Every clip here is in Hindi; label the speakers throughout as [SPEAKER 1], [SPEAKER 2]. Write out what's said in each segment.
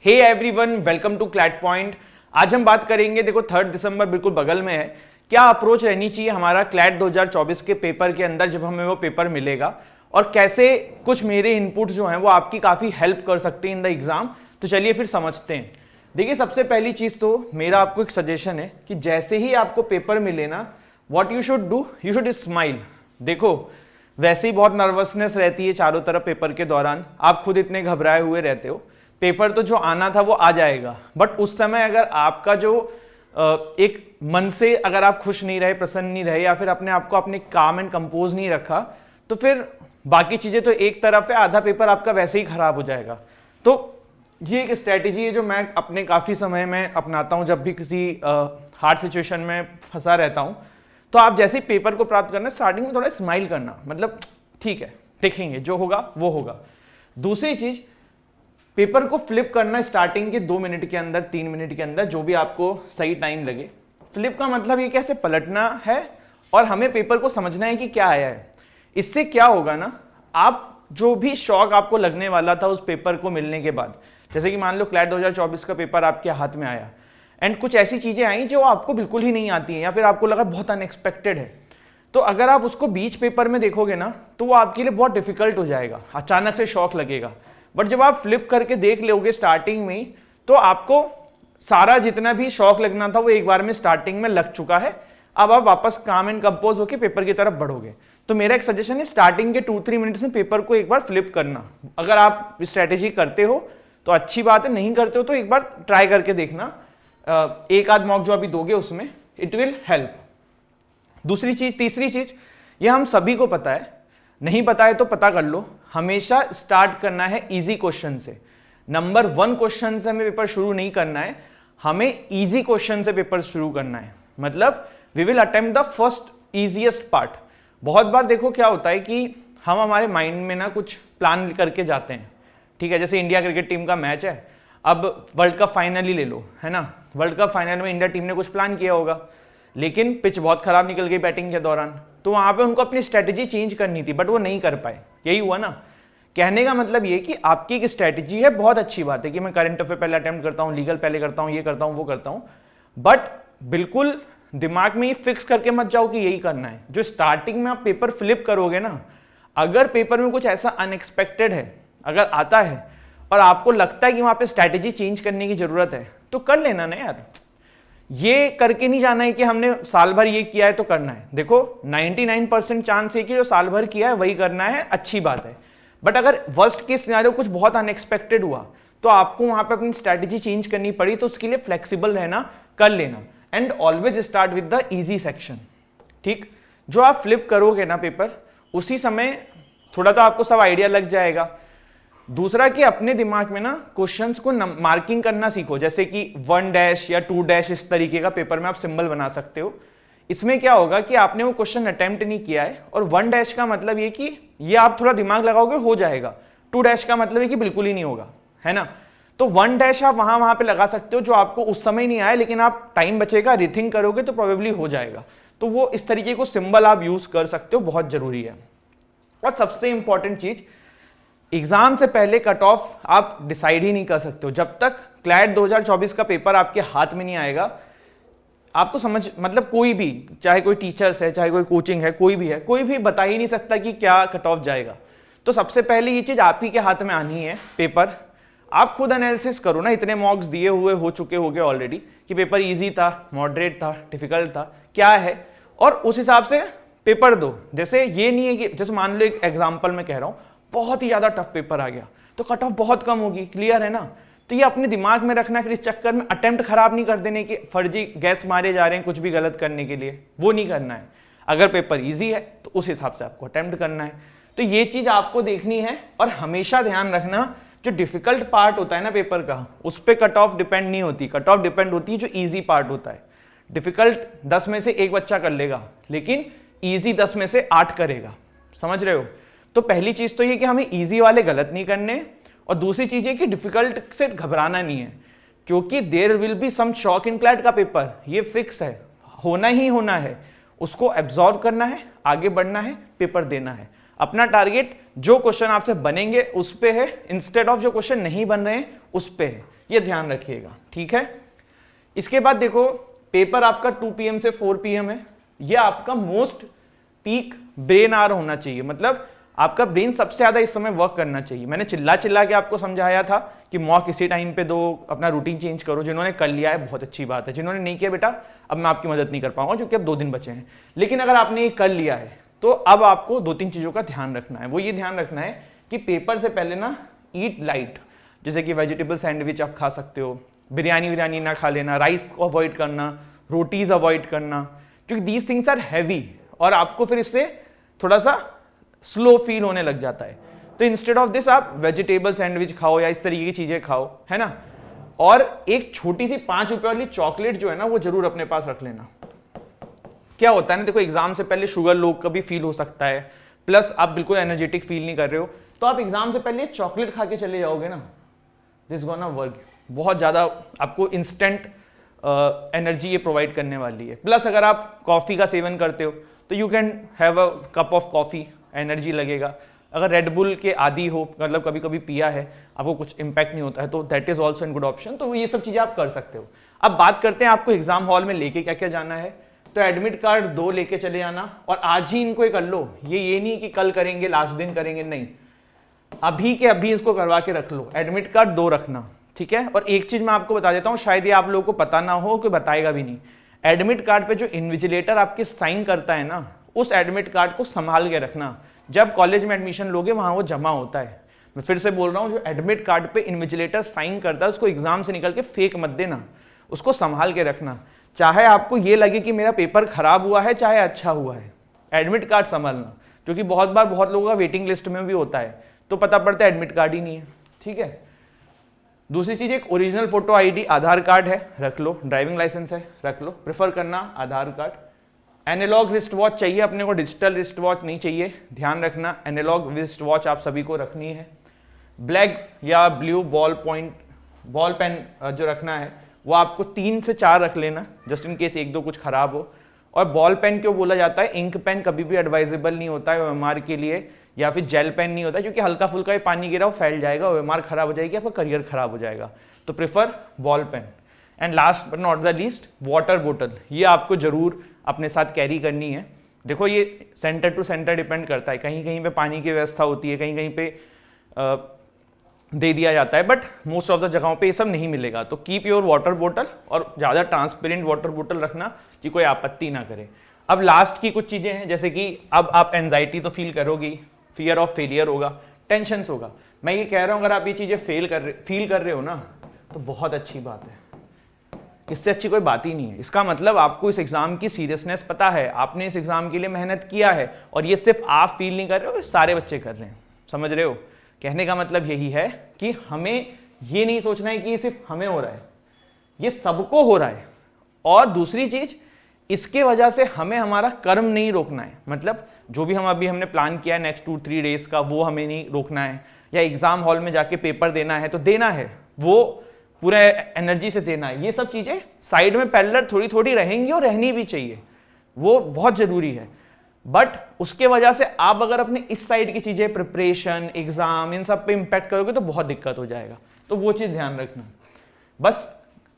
[SPEAKER 1] Hey everyone, welcome to CLAT point. आज हम बात करेंगे, देखो 3 दिसंबर बिल्कुल बगल में है, क्या अप्रोच रहनी चाहिए हमारा क्लैट 2024 के पेपर के अंदर जब हमें वो पेपर मिलेगा, और कैसे कुछ मेरे इनपुट जो हैं वो आपकी काफ़ी हेल्प कर सकते हैं इन द एग्जाम। तो चलिए फिर समझते हैं। देखिए, सबसे पहली चीज़ तो मेरा आपको एक सजेशन है कि जैसे ही आपको पेपर मिले ना, what you should do, you should smile. देखो, वैसे ही बहुत नर्वसनेस रहती है चारों तरफ पेपर के दौरान, आप खुद इतने घबराए हुए रहते हो। पेपर तो जो आना था वो आ जाएगा, बट उस समय अगर आपका जो एक मन से अगर आप खुश नहीं रहे, प्रसन्न नहीं रहे, या फिर अपने आप को अपने काम एंड कंपोज नहीं रखा, तो फिर बाकी चीजें तो एक तरफ है, आधा पेपर आपका वैसे ही खराब हो जाएगा। तो ये एक स्ट्रैटेजी है जो मैं अपने काफी समय में अपनाता हूं जब भी किसी हार्ड सिचुएशन में फंसा रहता हूं। तो आप जैसे ही पेपर को प्राप्त करना, स्टार्टिंग में थोड़ा स्माइल करना, मतलब ठीक है, देखेंगे जो होगा वो होगा। दूसरी चीज, पेपर को फ्लिप करना स्टार्टिंग के 2 मिनट के अंदर, 3 मिनट के अंदर, जो भी आपको सही टाइम लगे। फ्लिप का मतलब ये कैसे पलटना है और हमें पेपर को समझना है कि क्या आया है। इससे क्या होगा ना, आप जो भी शौक आपको लगने वाला था उस पेपर को मिलने के बाद, जैसे कि मान लो क्लैट 2024 का पेपर आपके हाथ में आया एंड कुछ ऐसी चीजें आई जो आपको बिल्कुल ही नहीं आती हैं, या फिर आपको लगा बहुत अनएक्सपेक्टेड है, तो अगर आप उसको बीच पेपर में देखोगे ना, तो वो आपके लिए बहुत डिफिकल्ट हो जाएगा, अचानक से शौक लगेगा। बट जब आप फ्लिप करके देख लोगे स्टार्टिंग में ही, तो आपको सारा जितना भी शौक लगना था वो एक बार में स्टार्टिंग में लग चुका है। अब आप वापस काम एंड कंपोज होकर पेपर की तरफ बढ़ोगे। तो मेरा एक सजेशन है, स्टार्टिंग के 2-3 मिनट्स में पेपर को एक बार फ्लिप करना। अगर आप स्ट्रेटेजी करते हो तो अच्छी बात है, नहीं करते हो तो एक बार ट्राई करके देखना। एक आध मॉक जो अभी दोगे उसमें इट विल हेल्प। दूसरी चीज, तीसरी चीज, ये हम सभी को पता है, नहीं पता है तो पता कर लो, हमेशा स्टार्ट करना है इजी क्वेश्चन से। नंबर 1 क्वेश्चन से हमें पेपर शुरू नहीं करना है, हमें इजी क्वेश्चन से पेपर शुरू करना है। मतलब we will attempt the first easiest part. बहुत बार देखो क्या होता है कि हम हमारे माइंड में ना कुछ प्लान करके जाते हैं, ठीक है। जैसे इंडिया क्रिकेट टीम का मैच है, अब वर्ल्ड कप फाइनल ही ले लो, है ना। वर्ल्ड कप फाइनल में इंडिया टीम ने कुछ प्लान किया होगा, लेकिन पिच बहुत खराब निकल गई बैटिंग के दौरान, तो वहां पे उनको अपनी स्ट्रेटेजी चेंज करनी थी, बट वो नहीं कर पाए। यही हुआ ना। कहने का मतलब ये कि आपकी एक स्ट्रेटेजी है, बहुत अच्छी बात है कि मैं करंट अफेयर पहले अटेम्प्ट करता हूं, लीगल पहले करता हूं, ये करता हूं, वो करता हूं, बट बिल्कुल दिमाग में ये फिक्स करके मत जाओ कि यही करना है। जो स्टार्टिंग में आप पेपर फ्लिप करोगे ना, अगर पेपर में कुछ ऐसा अनएक्सपेक्टेड है, अगर आता है और आपको लगता है कि वहां पे स्ट्रैटेजी चेंज करने की जरूरत है, तो कर लेना ना यार। ये करके नहीं जाना है कि हमने साल भर ये किया है तो करना है। देखो 99% चांस है कि जो साल भर किया है वही करना है, अच्छी बात है। बट अगर वर्स्ट केस सिनेरियो कुछ बहुत अनएक्सपेक्टेड हुआ, तो आपको वहां पे अपनी स्ट्रैटेजी चेंज करनी पड़ी, तो उसके लिए फ्लेक्सिबल रहना, कर लेना। And always start with the easy section. ठीक, जो आप फ्लिप करोगे ना पेपर, उसी समय थोड़ा तो आपको सब आइडिया लग जाएगा। दूसरा कि अपने दिमाग में ना क्वेश्चंस को मार्किंग करना सीखो, जैसे कि 1 डैश या 2 डैश, इस तरीके का पेपर में आप सिंबल बना सकते हो। इसमें क्या होगा कि आपने वो क्वेश्चन अटेम्प्ट नहीं किया है, और 1 डैश का मतलब ये कि ये आप थोड़ा दिमाग लगाओगे हो जाएगा, 2 डैश का मतलब है कि बिल्कुल ही नहीं होगा, है ना। तो 1 डैश आप वहां पे लगा सकते हो जो आपको उस समय नहीं आया, लेकिन आप टाइम बचेगा, रिथिंक करोगे तो प्रोबेबली हो जाएगा। तो वो इस तरीके को सिंबल आप यूज कर सकते हो, बहुत जरूरी है। और सबसे इंपॉर्टेंट चीज, एग्जाम से पहले कट ऑफ आप डिसाइड ही नहीं कर सकते हो जब तक क्लैट 2024 का पेपर आपके हाथ में नहीं आएगा। आपको समझ, मतलब कोई भी, चाहे कोई टीचर्स है, चाहे कोई कोचिंग है, कोई भी है, कोई भी बता ही नहीं सकता कि क्या कट ऑफ जाएगा। तो सबसे पहले ये चीज आप ही के हाथ में आनी है। पेपर आप खुद एनालिसिस करो ना, इतने मॉक्स दिए हुए हो चुके होंगे ऑलरेडी, कि पेपर इजी था, मॉडरेट था, डिफिकल्ट था, क्या है, और उस हिसाब से पेपर दो। जैसे ये नहीं है कि, जैसे मान लो एक एग्जाम्पल मैं कह रहा हूं, बहुत ही ज्यादा टफ पेपर आ गया तो कट ऑफ बहुत कम होगी, क्लियर है ना। तो ये अपने दिमाग में रखना है, फिर इस चक्कर में अटेम्प्ट खराब नहीं कर देने के, फर्जी गैस मारे जा रहे हैं कुछ भी गलत करने के लिए, वो नहीं करना है। अगर पेपर इजी है तो उस हिसाब से आपको अटेम्प्ट करना है। तो ये चीज आपको देखनी है, और हमेशा ध्यान रखना, जो डिफिकल्ट पार्ट होता है ना पेपर का, उस पर कट ऑफ डिपेंड नहीं होती। कट ऑफ डिपेंड होती है जो ईजी पार्ट होता है। डिफिकल्ट 10 में से 1 बच्चा कर लेगा, लेकिन ईजी 10 में से 8 करेगा, समझ रहे हो। तो पहली चीज तो ये कि हमें इजी वाले गलत नहीं करने, और दूसरी चीज ये कि डिफिकल्ट से घबराना नहीं है, क्योंकि there will be some shock in CLAT का पेपर, ये फिक्स है, होना ही होना है। उसको एब्जॉर्व करना है, आगे बढ़ना है, पेपर देना है। अपना टारगेट जो क्वेश्चन आपसे बनेंगे उस पे है, इंस्टेड ऑफ जो क्वेश्चन नहीं बन रहे हैं उस पे है, ये ध्यान रखिएगा, ठीक है। इसके बाद देखो पेपर आपका 2 PM से 4 PM है, ये आपका मोस्ट पीक ब्रेन आवर होना चाहिए, मतलब आपका ब्रेन सबसे ज्यादा इस समय वर्क करना चाहिए। मैंने चिल्ला चिल्ला के आपको समझाया था कि मॉक इसी टाइम पे दो, अपना रूटीन चेंज करो। जिन्होंने कर लिया है बहुत अच्छी बात है, जिन्होंने नहीं किया बेटा अब मैं आपकी मदद नहीं कर पाऊंगा क्योंकि अब 2 दिन बचे हैं। लेकिन अगर आपने ये कर लिया है तो अब आपको 2-3 चीजों का ध्यान रखना है। वो ये ध्यान रखना है कि पेपर से पहले ना ईट लाइट, जैसे कि वेजिटेबल सैंडविच आप खा सकते हो, बिरयानी ना खा लेना, राइस को अवॉइड करना, रोटीज अवॉइड करना, क्योंकि दीज थिंग्स आर हैवी और आपको फिर इससे थोड़ा सा स्लो फील होने लग जाता है। तो इंस्टेड ऑफ दिस आप वेजिटेबल सैंडविच खाओ या इस तरीके की चीजें खाओ, है ना। और एक छोटी सी 5 रुपए वाली चॉकलेट जो है ना वो जरूर अपने पास रख लेना। क्या होता है ना, देखो एग्जाम से पहले शुगर लोग का भी फील हो सकता है, प्लस आप बिल्कुल एनर्जेटिक फील नहीं कर रहे हो, तो आप एग्जाम से पहले चॉकलेट खा के चले जाओगे ना, दिस गोना वर्क, बहुत ज्यादा आपको इंस्टेंट एनर्जी ये प्रोवाइड करने वाली है। प्लस अगर आप कॉफी का सेवन करते हो तो you can have a cup of coffee, energy लगेगा। अगर रेड बुल के आदी हो, मतलब कभी कभी पिया है, आपको कुछ इंपैक्ट नहीं होता है, तो that is also an good option. तो ये सब चीजें आप कर सकते हो। अब बात करते हैं आपको एग्जाम हॉल में लेके क्या क्या जाना है। तो एडमिट कार्ड 2 लेके चले जाना और आज ही इनको कर लो। ये नहीं कि कल करेंगे, लास्ट दिन करेंगे, नहीं, अभी के अभी इसको करवा के रख लो। एडमिट कार्ड 2 रखना, ठीक है। और एक चीज मैं आपको बता देता हूं, शायद ये आप लोगों को पता ना हो, कोई बताएगा भी नहीं। एडमिट कार्ड पे जो इन्विजिलेटर आपके साइन करता है ना, उस एडमिट कार्ड को संभाल के रखना। जब कॉलेज में एडमिशन लोगे वहां वो जमा होता है। मैं फिर से बोल रहा हूं, जो एडमिट कार्ड पे इन्विजिलेटर साइन करता है उसको एग्जाम से निकल के फेक मत देना, उसको संभाल के रखना। चाहे आपको ये लगे कि मेरा पेपर खराब हुआ है चाहे अच्छा हुआ है, एडमिट कार्ड संभालना, क्योंकि बहुत बार बहुत लोगों का वेटिंग लिस्ट में भी होता है, तो पता पड़ता है एडमिट कार्ड ही नहीं है, ठीक है। दूसरी चीज, एक ओरिजिनल फोटो आईडी, आधार कार्ड है रख लो, ड्राइविंग लाइसेंस है रख लो, प्रेफर करना आधार कार्ड। एनालॉग रिस्ट वॉच चाहिए अपने को, डिजिटल रिस्ट वॉच नहीं चाहिए, ध्यान रखना। एनालॉग रिस्ट वॉच आप सभी को रखनी है। ब्लैक या ब्लू बॉल पेन जो रखना है वो आपको 3 से 4 रख लेना, जस्ट इन केस 1-2 कुछ खराब हो। और बॉल पेन क्यों बोला जाता है, इंक पेन कभी भी एडवाइजेबल नहीं होता है ओएमआर के लिए, या फिर जेल पेन नहीं होता है, क्योंकि हल्का फुल्का भी पानी गिरा वो फैल जाएगा, ओएमआर खराब हो जाएगी, आपका करियर खराब हो जाएगा। तो prefer ball pen. And last but not the least, water बोतल, ये आपको जरूर अपने साथ कैरी करनी है। देखो ये सेंटर टू सेंटर डिपेंड करता है, कहीं कहीं पे पानी की व्यवस्था होती है, कहीं कहीं पे दे दिया जाता है, बट मोस्ट ऑफ द जगहों पे ये सब नहीं मिलेगा। तो कीप योर वाटर बोतल, और ज़्यादा ट्रांसपेरेंट वाटर बोतल रखना कि कोई आपत्ति ना करे। अब लास्ट की कुछ चीज़ें हैं, जैसे कि अब आप एंजाइटी तो फील करोगी, फियर ऑफ फेलियर होगा, टेंशन होगा। मैं ये कह रहा हूँ अगर आप ये चीज़ें फील कर रहे हो ना तो बहुत अच्छी बात है, इससे अच्छी कोई बात ही नहीं है। इसका मतलब आपको इस एग्जाम की सीरियसनेस पता है, आपने इस एग्जाम के लिए मेहनत किया है, और ये सिर्फ आप फील नहीं कर रहे हो, सारे बच्चे कर रहे हैं। समझ रहे हो? कहने का मतलब यही है कि हमें ये नहीं सोचना है कि ये सिर्फ हमें हो रहा है, ये सबको हो रहा है। और दूसरी चीज, इसके वजह से हमें हमारा कर्म नहीं रोकना है, मतलब जो भी हमने प्लान किया है नेक्स्ट 2-3 डेज का, वो हमें नहीं रोकना है। या एग्जाम हॉल में जाके पेपर देना है तो देना है, वो पूरा एनर्जी से देना है। ये सब चीजें साइड में पैरेलल थोड़ी थोड़ी रहेंगी और रहनी भी चाहिए, वो बहुत जरूरी है। बट उसके वजह से आप अगर अपने इस साइड की चीजें, प्रिपरेशन, एग्जाम, इन सब पे इंपैक्ट करोगे तो बहुत दिक्कत हो जाएगा। तो वो चीज ध्यान रखना। बस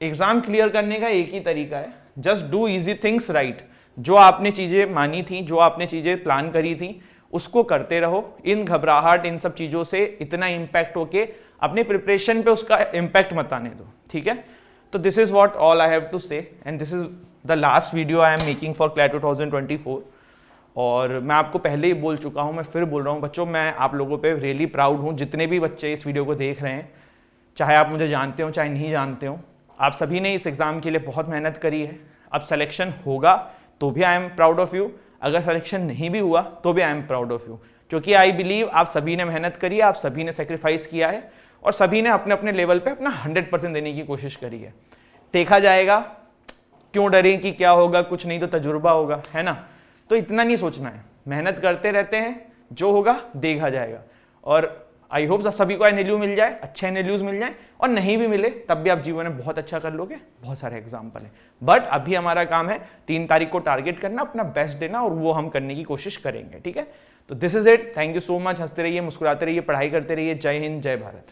[SPEAKER 1] एग्जाम क्लियर करने का एक ही तरीका है, just do easy things right. जो आपने चीजें मानी थी, जो आपने चीजें प्लान करी थी, उसको करते रहो। इन घबराहट, इन सब चीजों से इतना इंपैक्ट होके अपने प्रिपरेशन पे उसका इंपैक्ट मत आने दो, ठीक है। तो this is what all I have to say, and this is the last video I am making for CLAT 2024। और मैं आपको पहले ही बोल चुका हूं, मैं फिर बोल रहा हूं बच्चों, मैं आप लोगों पे रियली प्राउड हूं। जितने भी बच्चे इस वीडियो को देख रहे हैं, चाहे आप मुझे जानते हो चाहे नहीं जानते हो, आप सभी ने इस एग्जाम के लिए बहुत मेहनत करी है। अब सिलेक्शन होगा तो भी I am proud of you, अगर सिलेक्शन नहीं भी हुआ तो भी I am proud of you, क्योंकि आई बिलीव आप सभी ने मेहनत करी है, आप सभी ने सेक्रीफाइस किया है, और सभी ने अपने अपने लेवल पे अपना 100% देने की कोशिश करी है। देखा जाएगा, क्यों डरें कि क्या होगा, कुछ नहीं तो तजुर्बा होगा, है ना। तो इतना नहीं सोचना है, मेहनत करते रहते हैं, जो होगा देखा जाएगा। और आई होप सभी को एनएलयू मिल जाए, अच्छे एनएलयूज मिल जाए, और नहीं भी मिले तब भी आप जीवन में बहुत अच्छा कर लोगे। बहुत सारे एग्जाम्पल है, बट अभी हमारा काम है 3 तारीख को टारगेट करना, अपना बेस्ट देना, और वो हम करने की कोशिश करेंगे, ठीक है। तो this is it, thank you so much, हंसते रहिए, मुस्कुराते रहिए, पढ़ाई करते रहिए, जय हिंद, जय भारत।